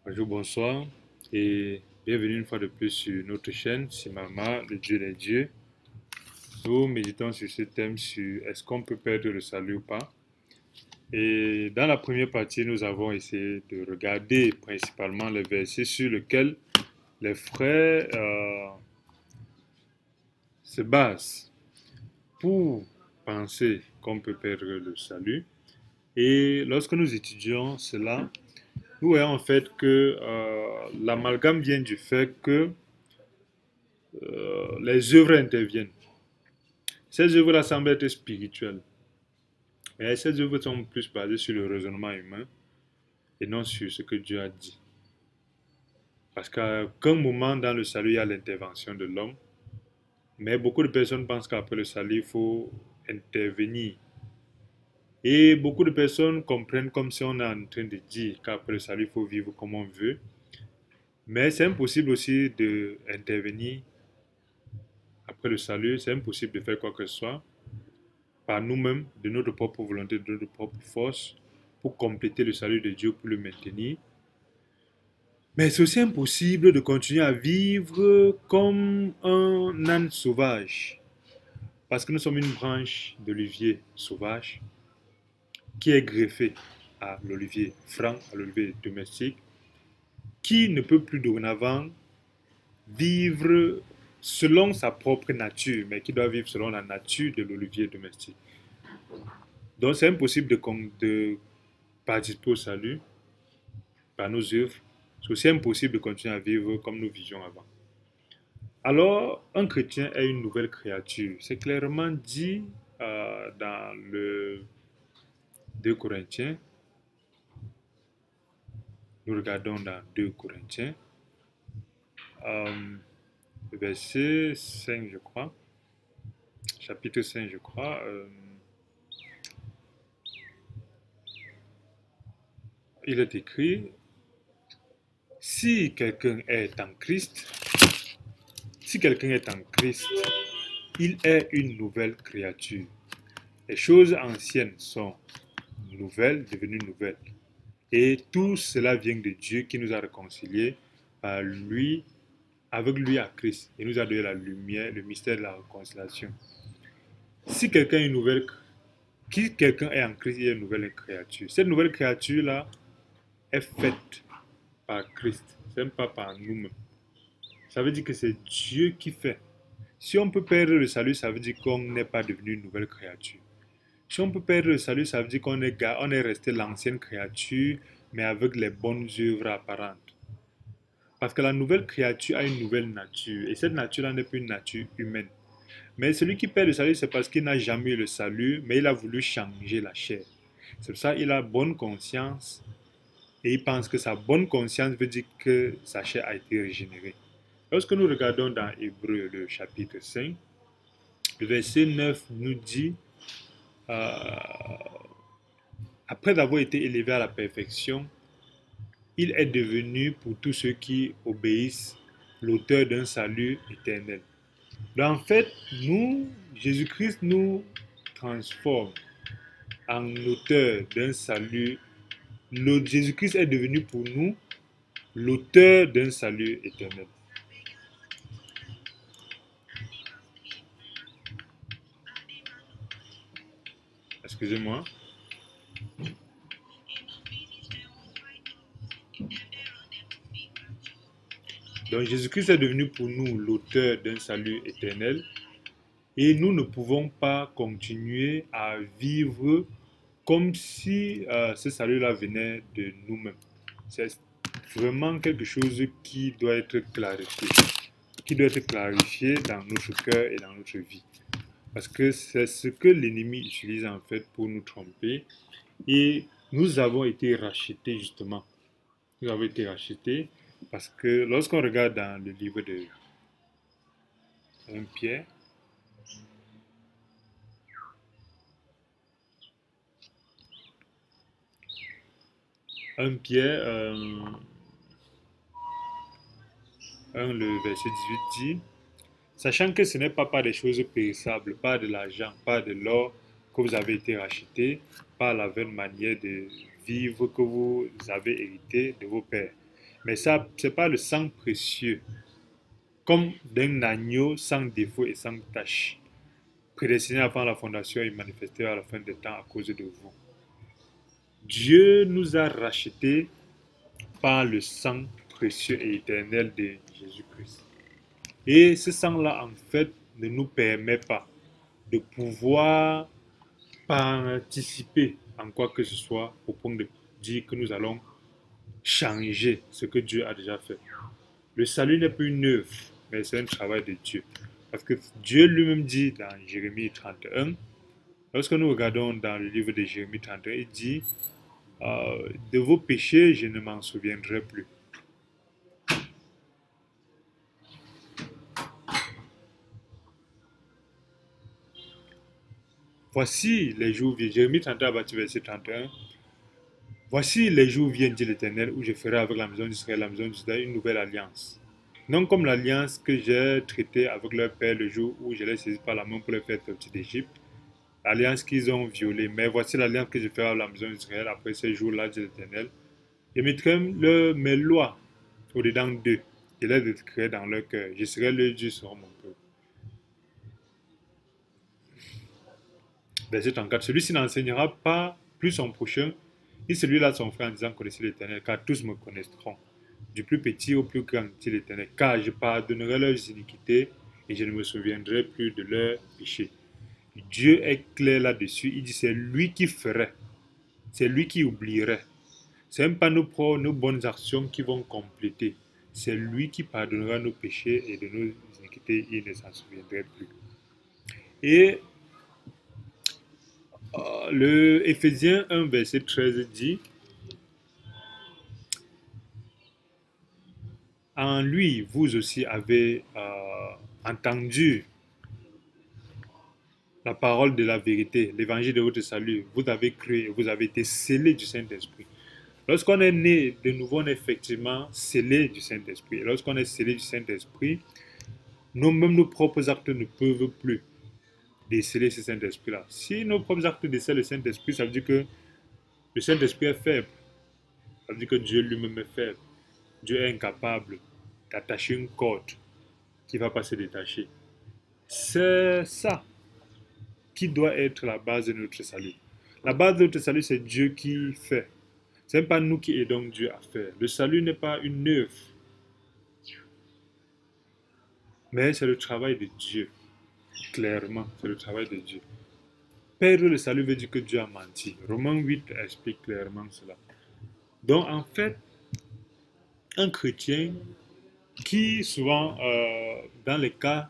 Bonjour, bonsoir et bienvenue une fois de plus sur notre chaîne, Simama, le Dieu des dieux. Nous méditons sur ce thème sur est-ce qu'on peut perdre le salut ou pas. Et dans la première partie, nous avons essayé de regarder principalement les versets sur lesquels les frères se basent pour penser qu'on peut perdre le salut. Et lorsque nous étudions cela, nous voyons en fait que l'amalgame vient du fait que les œuvres interviennent. Ces œuvres-là semblent être spirituelles, mais ces œuvres sont plus basées sur le raisonnement humain et non sur ce que Dieu a dit. Parce qu'à aucun moment dans le salut, il y a l'intervention de l'homme, mais beaucoup de personnes pensent qu'après le salut, il faut intervenir. Et beaucoup de personnes comprennent comme si on est en train de dire qu'après le salut, il faut vivre comme on veut. Mais c'est impossible aussi d'intervenir après le salut, c'est impossible de faire quoi que ce soit par nous-mêmes, de notre propre volonté, de notre propre force, pour compléter le salut de Dieu, pour le maintenir. Mais c'est aussi impossible de continuer à vivre comme un âne sauvage, parce que nous sommes une branche d'olivier sauvage qui est greffée à l'olivier franc, à l'olivier domestique, qui ne peut plus dorénavant vivre selon sa propre nature, mais qui doit vivre selon la nature de l'olivier domestique. Donc c'est impossible de participer au salut par nos œuvres. C'est aussi impossible de continuer à vivre comme nous vivions avant. Alors, un chrétien est une nouvelle créature. C'est clairement dit dans le 2 Corinthiens. Nous regardons dans 2 Corinthiens, euh, verset 5, je crois. Chapitre 5, je crois. Il est écrit, si quelqu'un est en Christ, si quelqu'un est en Christ, il est une nouvelle créature. Les choses anciennes sont nouvelles, devenues nouvelles. Et tout cela vient de Dieu qui nous a réconciliés par lui, avec lui à Christ. Il nous a donné la lumière, le mystère de la réconciliation. Si quelqu'un est quelqu'un est en Christ, il est une nouvelle créature. Cette nouvelle créature-là est faite par Christ, ce n'est pas par nous-mêmes. Ça veut dire que c'est Dieu qui fait. Si on peut perdre le salut, ça veut dire qu'on n'est pas devenu une nouvelle créature. Si on peut perdre le salut, ça veut dire on est resté l'ancienne créature, mais avec les bonnes œuvres apparentes. Parce que la nouvelle créature a une nouvelle nature, et cette nature-là n'est plus une nature humaine. Mais celui qui perd le salut, c'est parce qu'il n'a jamais eu le salut, mais il a voulu changer la chair. C'est pour ça qu'il a bonne conscience, et il pense que sa bonne conscience veut dire que sa chair a été régénérée. Lorsque nous regardons dans Hébreu, le chapitre 5, le verset 9 nous dit euh, après avoir été élevé à la perfection, il est devenu pour tous ceux qui obéissent l'auteur d'un salut éternel. Donc en fait, Jésus-Christ nous transforme en auteur d'un salut. Jésus-Christ est devenu pour nous l'auteur d'un salut éternel. Excusez-moi. Donc Jésus-Christ est devenu pour nous l'auteur d'un salut éternel et nous ne pouvons pas continuer à vivre comme si ce salut-là venait de nous-mêmes. C'est vraiment quelque chose qui doit être clarifié dans notre cœur et dans notre vie. Parce que c'est ce que l'ennemi utilise en fait pour nous tromper. Et nous avons été rachetés justement. Nous avons été rachetés parce que lorsqu'on regarde dans le livre de 1 Pierre, 1 Pierre 1, le verset 18 dit, sachant que ce n'est pas par des choses périssables, pas de l'argent, pas de l'or que vous avez été rachetés, par la vaine manière de vivre que vous avez hérité de vos pères, Mais ça, ce n'est pas le sang précieux, comme d'un agneau sans défaut et sans tache, prédestiné avant la fondation et manifesté à la fin des temps à cause de vous. Dieu nous a rachetés par le sang précieux et éternel de Jésus-Christ. Et ce sang-là, en fait, ne nous permet pas de pouvoir participer en quoi que ce soit au point de dire que nous allons changer ce que Dieu a déjà fait. Le salut n'est plus une œuvre, mais c'est un travail de Dieu. Parce que Dieu lui-même dit dans Jérémie 31, lorsque nous regardons dans le livre de Jérémie 31, il dit de vos péchés, je ne m'en souviendrai plus. Voici les jours viennent, Jérémie 31, verset 31. Voici les jours viennent, dit l'Éternel, où je ferai avec la maison d'Israël, la maison de Juda, une nouvelle alliance. Non comme l'alliance que j'ai traitée avec leur père le jour où je les saisis par la main pour les faire sortir d'Égypte, l'alliance qu'ils ont violée. Mais voici l'alliance que je ferai avec la maison d'Israël après ces jours-là, dit l'Éternel. Je mettrai mes lois au-dedans d'eux. Je les écrirai dans leur cœur. Je serai leur Dieu, sera mon peuple. Verset 34. Celui-ci n'enseignera pas plus son prochain, ni celui-là son frère en disant connaissez l'Éternel, car tous me connaîtront, du plus petit au plus grand, dit l'Éternel, car je pardonnerai leurs iniquités et je ne me souviendrai plus de leurs péchés. Dieu est clair là-dessus. Il dit c'est lui qui ferait, c'est lui qui oublierait. Ce n'est pas nos bonnes actions qui vont compléter. C'est lui qui pardonnera nos péchés et de nos iniquités, il ne s'en souviendrait plus. Et le Éphésiens 1, verset 13 dit, en lui, vous aussi avez entendu la parole de la vérité, l'évangile de votre salut. Vous avez cru et vous avez été scellés du Saint-Esprit. Lorsqu'on est né de nouveau, on est effectivement scellé du Saint-Esprit. Et lorsqu'on est scellé du Saint-Esprit, même nos propres actes ne peuvent plus déceler ce Saint-Esprit-là. Si nos propres actes décèlent le Saint-Esprit, ça veut dire que le Saint-Esprit est faible. Ça veut dire que Dieu lui-même est faible. Dieu est incapable d'attacher une corde qui ne va pas se détacher. C'est ça qui doit être la base de notre salut. La base de notre salut, c'est Dieu qui fait. Ce n'est pas nous qui aidons Dieu à faire. Le salut n'est pas une œuvre, mais c'est le travail de Dieu. Clairement, c'est le travail de Dieu. Perdre le salut veut dire que Dieu a menti. Romains 8 explique clairement cela. Donc, en fait, un chrétien qui, souvent, dans les cas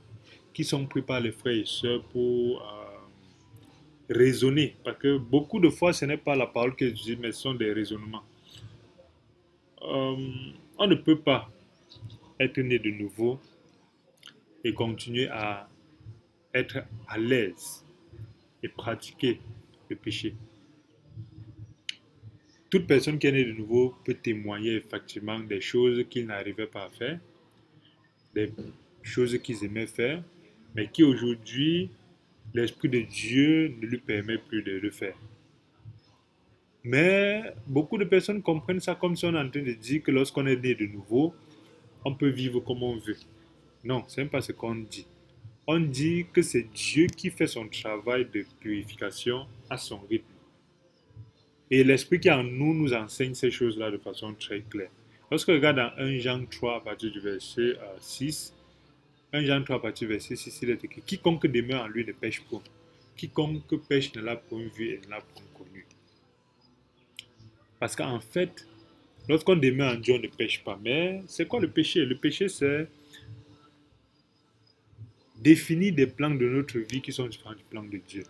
qui sont pris par les frères et sœurs pour raisonner, parce que beaucoup de fois, ce n'est pas la parole que je dis, mais ce sont des raisonnements. On ne peut pas être né de nouveau et continuer à être à l'aise et pratiquer le péché. Toute personne qui est née de nouveau peut témoigner effectivement des choses qu'ils n'arrivaient pas à faire, des choses qu'ils aimaient faire, mais qui aujourd'hui, l'Esprit de Dieu ne lui permet plus de le faire. Mais beaucoup de personnes comprennent ça comme si on est en train de dire que lorsqu'on est né de nouveau, on peut vivre comme on veut. Non, ce n'est pas ce qu'on dit. On dit que c'est Dieu qui fait son travail de purification à son rythme. Et l'Esprit qui est en nous nous enseigne ces choses-là de façon très claire. Lorsque on regarde dans 1 Jean 3 à partir du verset 6, 1 Jean 3 à partir du verset 6, il est écrit, quiconque demeure en lui ne pêche point. Quiconque pêche ne l'a point vu et ne l'a point connu. Parce qu'en fait, lorsqu'on demeure en Dieu, on ne pêche pas. Mais c'est quoi le péché? Le péché, c'est définir des plans de notre vie qui sont différents du plan de Dieu.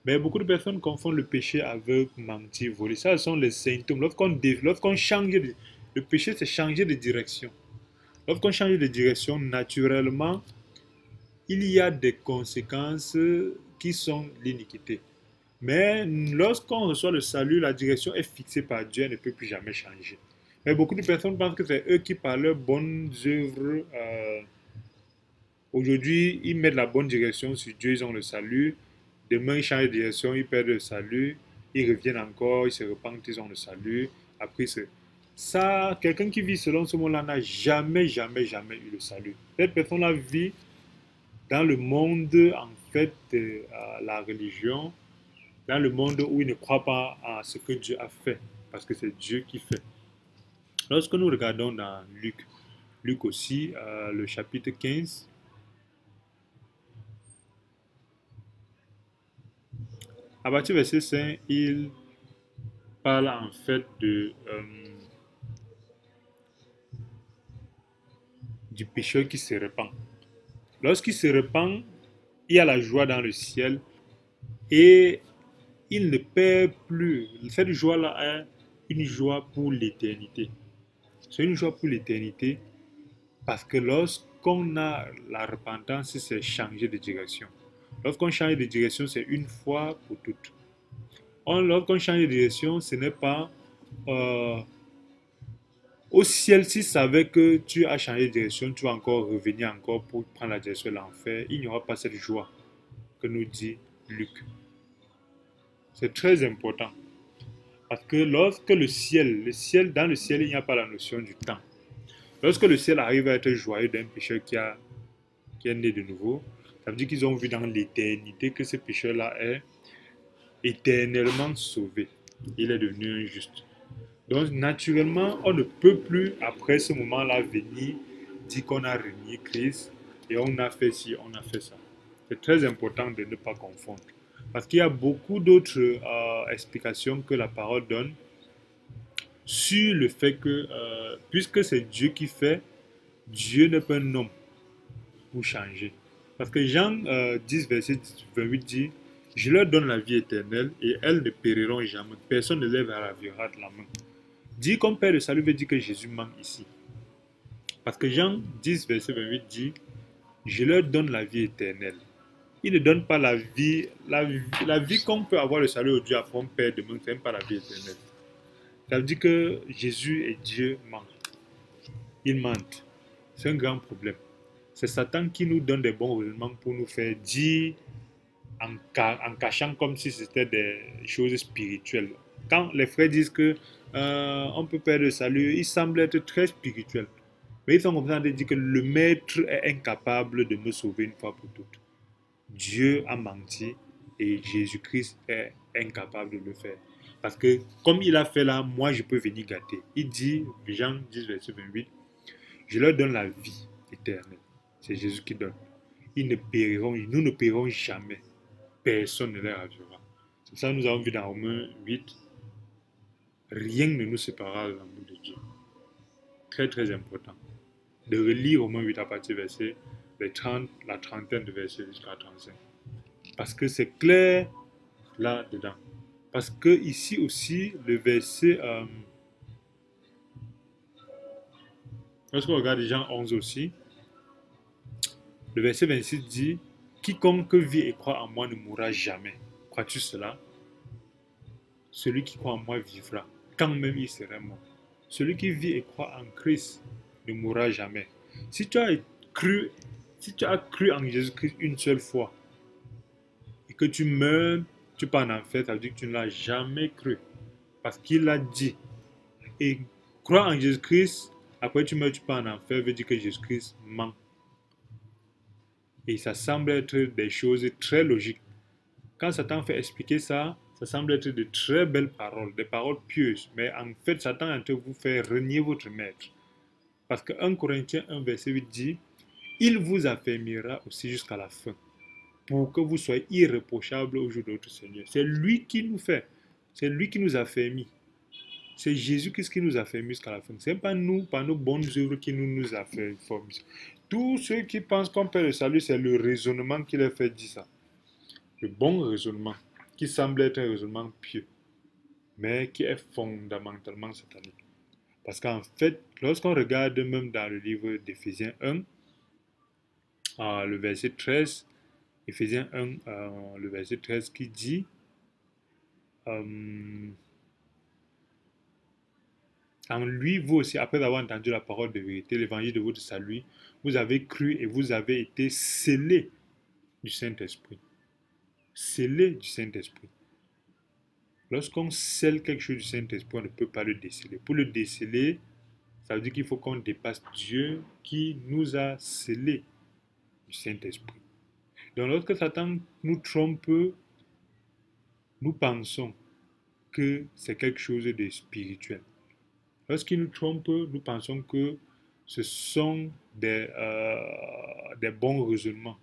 Mais beaucoup de personnes confondent le péché avec mentir, voler. Ça, ce sont les symptômes. Lorsqu'on change, le péché, c'est changer de direction. Lorsqu'on change de direction, naturellement, il y a des conséquences qui sont l'iniquité. Mais lorsqu'on reçoit le salut, la direction est fixée par Dieu, elle ne peut plus jamais changer. Mais beaucoup de personnes pensent que c'est eux qui, par leurs bonnes œuvres, aujourd'hui, ils mettent la bonne direction sur Dieu, ils ont le salut. Demain, ils changent de direction, ils perdent le salut. Ils reviennent encore, ils se repentent, ils ont le salut. Après, Ça, quelqu'un qui vit selon ce monde-là n'a jamais, jamais, jamais eu le salut. Cette personne-là vit dans le monde, en fait, à la religion, dans le monde où il ne croit pas à ce que Dieu a fait, parce que c'est Dieu qui fait. Lorsque nous regardons dans Luc, Luc aussi, le chapitre 15, à partir du verset 5, il parle en fait du pécheur qui se répand. Lorsqu'il se répand, il y a la joie dans le ciel et il ne perd plus. Cette joie-là est une joie pour l'éternité. C'est une joie pour l'éternité parce que lorsqu'on a la repentance, c'est changer de direction. Lorsqu'on change de direction, c'est une fois pour toutes. Lorsqu'on change de direction, ce n'est pas euh, au ciel. S'il savait que tu as changé de direction, tu vas encore revenir encore pour prendre la direction de l'enfer. Il n'y aura pas cette joie que nous dit Luc. C'est très important. Parce que lorsque dans le ciel, il n'y a pas la notion du temps. Lorsque le ciel arrive à être joyeux d'un pécheur qui est né de nouveau, ça veut dire qu'ils ont vu dans l'éternité que ce pécheur-là est éternellement sauvé. Il est devenu un juste. Donc, naturellement, on ne peut plus, après ce moment-là, venir dire qu'on a renié Christ et on a fait ci, on a fait ça. C'est très important de ne pas confondre. Parce qu'il y a beaucoup d'autres explications que la parole donne sur le fait que, puisque c'est Dieu qui fait, Dieu n'est pas un homme pour changer. Parce que Jean 10, verset 28 dit, je leur donne la vie éternelle et elles ne périront jamais. Personne ne lève à la main. Dit comme Père de salut veut dire que Jésus manque ici. Parce que Jean 10, verset 28 dit, je leur donne la vie éternelle. Il ne donne pas la vie qu'on peut avoir le salut au Dieu après on perd demain, c'est même pas la vie éternelle. Ça veut dire que Jésus et Dieu mentent. Ils mentent. C'est un grand problème. C'est Satan qui nous donne des bons raisonnements pour nous faire dire en cachant comme si c'était des choses spirituelles. Quand les frères disent que on peut perdre le salut, ils semblent être très spirituels. Mais ils sont comme ça de dire que le maître est incapable de me sauver une fois pour toutes. Dieu a menti et Jésus-Christ est incapable de le faire. Parce que comme il a fait là, moi je peux venir gâter. Il dit, Jean 10, verset 28, je leur donne la vie éternelle. C'est Jésus qui donne. Nous ne périrons jamais. Personne ne les ravira. C'est ça que nous avons vu dans Romains 8. Rien ne nous séparera de l'amour de Dieu. Très très important. De relire Romains 8 à partir du verset la trentaine de versets jusqu'à 35. Parce que c'est clair là-dedans. Parce que ici aussi, le verset, lorsqu'on regarde Jean 11 aussi, le verset 26 dit, quiconque vit et croit en moi ne mourra jamais. Crois-tu cela? Celui qui croit en moi vivra, quand même il serait mort. Celui qui vit et croit en Christ ne mourra jamais. Si tu as cru en Jésus-Christ une seule fois et que tu meurs, tu pars en enfer, ça veut dire que tu ne l'as jamais cru. Parce qu'il l'a dit. Et croire en Jésus-Christ, après tu meurs, tu pars en enfer, veut dire que Jésus-Christ ment. Et ça semble être des choses très logiques. Quand Satan fait expliquer ça, ça semble être de très belles paroles, des paroles pieuses. Mais en fait, Satan est en train de vous faire renier votre maître. Parce que 1 Corinthiens 1, verset 8 dit, il vous affermira aussi jusqu'à la fin, pour que vous soyez irréprochables au jour de notre Seigneur. C'est lui qui nous fait. C'est lui qui nous a affermis. C'est Jésus-Christ qui nous a affermis jusqu'à la fin. Ce n'est pas nous, par nos bonnes œuvres, qui nous a affermis. Tous ceux qui pensent qu'on perd le salut, c'est le raisonnement qui leur fait dire ça. Le bon raisonnement, qui semble être un raisonnement pieux, mais qui est fondamentalement satanique. Parce qu'en fait, lorsqu'on regarde même dans le livre d'Éphésiens 1, le verset 13, Éphésiens 1, le verset 13 qui dit, en lui, vous aussi, après avoir entendu la parole de vérité, l'évangile de votre salut, vous avez cru et vous avez été scellés du Saint-Esprit. Scellés du Saint-Esprit. Lorsqu'on scelle quelque chose du Saint-Esprit, on ne peut pas le déceler. Pour le déceler, ça veut dire qu'il faut qu'on dépasse Dieu qui nous a scellés du Saint-Esprit. Donc lorsque Satan nous trompe, nous pensons que c'est quelque chose de spirituel. Lorsqu'il nous trompe, nous pensons que ce sont des bons raisonnements.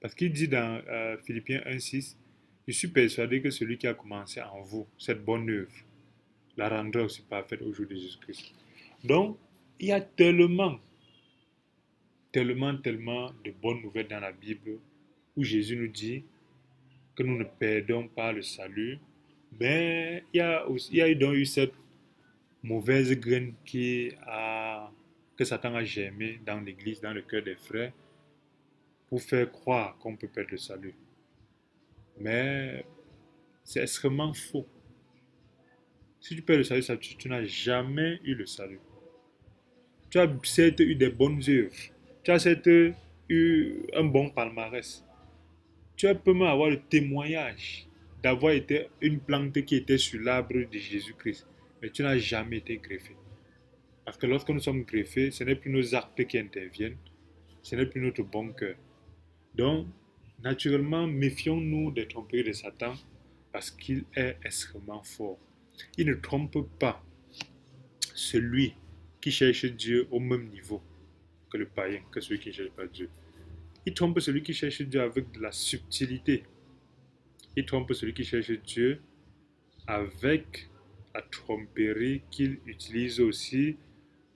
Parce qu'il dit dans Philippiens 1,6, je suis persuadé que celui qui a commencé en vous cette bonne œuvre la rendra aussi parfaite au jour de Jésus-Christ. Donc, il y a tellement de bonnes nouvelles dans la Bible où Jésus nous dit que nous ne perdons pas le salut, mais il y a donc eu cette mauvaise graine que Satan a germé dans l'église, dans le cœur des frères, pour faire croire qu'on peut perdre le salut. Mais c'est extrêmement faux. Si tu perds le salut, tu n'as jamais eu le salut. Tu as certes eu des bonnes œuvres, tu as certes eu un bon palmarès, tu peux même avoir le témoignage d'avoir été une plante qui était sur l'arbre de Jésus-Christ, mais tu n'as jamais été greffé. Parce que lorsque nous sommes greffés, ce n'est plus nos actes qui interviennent, ce n'est plus notre bon cœur. Donc, naturellement, méfions-nous des tromperies de Satan parce qu'il est extrêmement fort. Il ne trompe pas celui qui cherche Dieu au même niveau que le païen, que celui qui ne cherche pas Dieu. Il trompe celui qui cherche Dieu avec de la subtilité. Il trompe celui qui cherche Dieu avec la tromperie qu'il utilise aussi.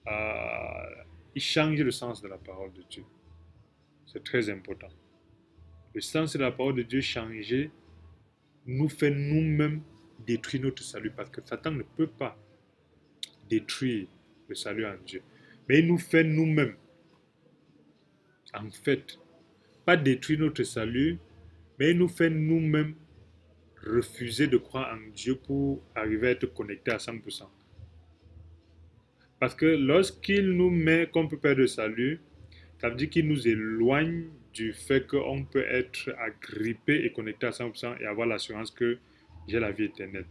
Il change le sens de la parole de Dieu. C'est très important. Le sens de la parole de Dieu changé nous fait nous-mêmes détruire notre salut parce que Satan ne peut pas détruire le salut en Dieu. Mais il nous fait nous-mêmes, en fait, pas détruire notre salut, mais il nous fait nous-mêmes refuser de croire en Dieu pour arriver à être connecté à 100%. Parce que lorsqu'il nous met qu'on peut perdre le salut, ça veut dire qu'il nous éloigne du fait qu'on peut être agrippé et connecté à 100% et avoir l'assurance que j'ai la vie éternelle.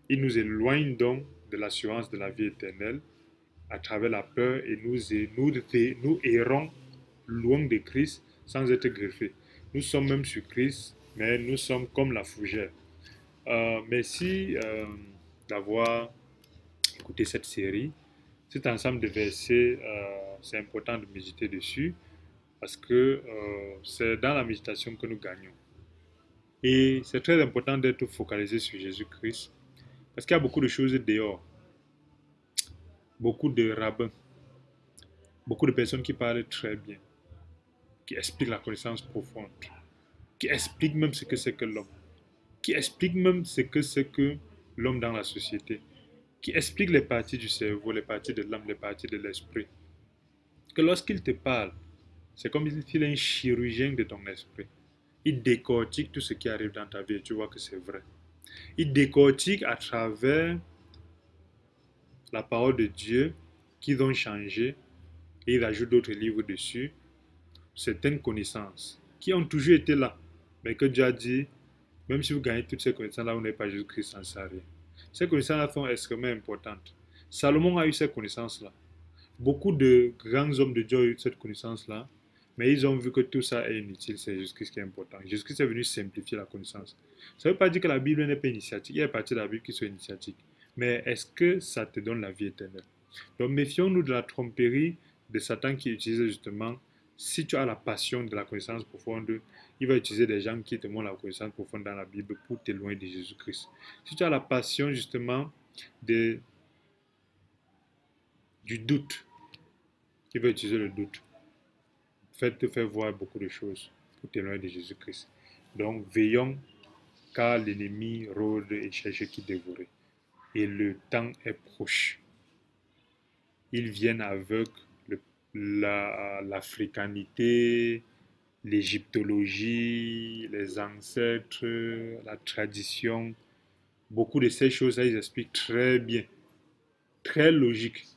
Il nous éloigne donc de l'assurance de la vie éternelle à travers la peur et nous errons loin de Christ sans être greffés. Nous sommes même sur Christ, mais nous sommes comme la fougère. Merci d'avoir écouté cette série. Cet ensemble de versets, c'est important de méditer dessus parce que c'est dans la méditation que nous gagnons. Et c'est très important d'être focalisé sur Jésus-Christ parce qu'il y a beaucoup de choses dehors, beaucoup de rabbins, beaucoup de personnes qui parlent très bien, qui expliquent la connaissance profonde, qui expliquent même ce que c'est que l'homme, qui expliquent même ce que c'est que l'homme dans la société, qui expliquent les parties du cerveau, les parties de l'âme, les parties de l'esprit. Que lorsqu'il te parle, c'est comme s'il est un chirurgien de ton esprit. Il décortique tout ce qui arrive dans ta vie et tu vois que c'est vrai. Il décortique à travers la parole de Dieu qu'ils ont changé et il ajoute d'autres livres dessus, certaines connaissances qui ont toujours été là, mais que Dieu a dit, même si vous gagnez toutes ces connaissances-là, vous n'avez pas Jésus-Christ, sans ça rien. Ces connaissances-là sont extrêmement importantes. Salomon a eu ces connaissances-là. Beaucoup de grands hommes de Dieu ont eu cette connaissance-là, mais ils ont vu que tout ça est inutile, c'est Jésus-Christ qui est important. Jésus-Christ est venu simplifier la connaissance. Ça ne veut pas dire que la Bible n'est pas initiatique. Il y a des parties de la Bible qui sont initiatiques. Mais est-ce que ça te donne la vie éternelle? Donc méfions-nous de la tromperie de Satan qui utilise justement, si tu as la passion de la connaissance profonde, il va utiliser des gens qui te montrent la connaissance profonde dans la Bible pour t'éloigner de Jésus-Christ. Si tu as la passion justement du doute, il va utiliser le doute. Te faire voir beaucoup de choses pour t'éloigner de Jésus-Christ. Donc veillons car l'ennemi rôde et cherche qui dévorer. Et le temps est proche. Ils viennent avec l'africanité, l'égyptologie, les ancêtres, la tradition. Beaucoup de ces choses-là, ils expliquent très bien, très logique.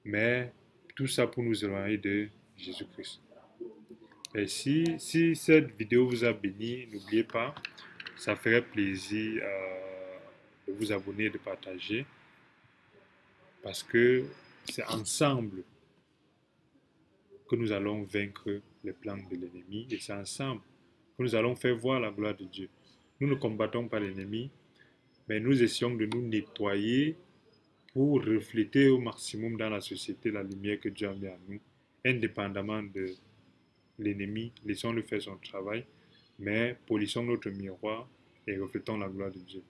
Mais tout ça pour nous éloigner de Jésus-Christ. Et si cette vidéo vous a béni, n'oubliez pas, ça ferait plaisir de vous abonner et de partager parce que c'est ensemble que nous allons vaincre les plans de l'ennemi et c'est ensemble que nous allons faire voir la gloire de Dieu. Nous ne combattons pas l'ennemi, mais nous essayons de nous nettoyer pour refléter au maximum dans la société la lumière que Dieu a mis en nous, indépendamment de l'ennemi. Laissons-le faire son travail, mais polissons notre miroir et reflétons la gloire de Dieu.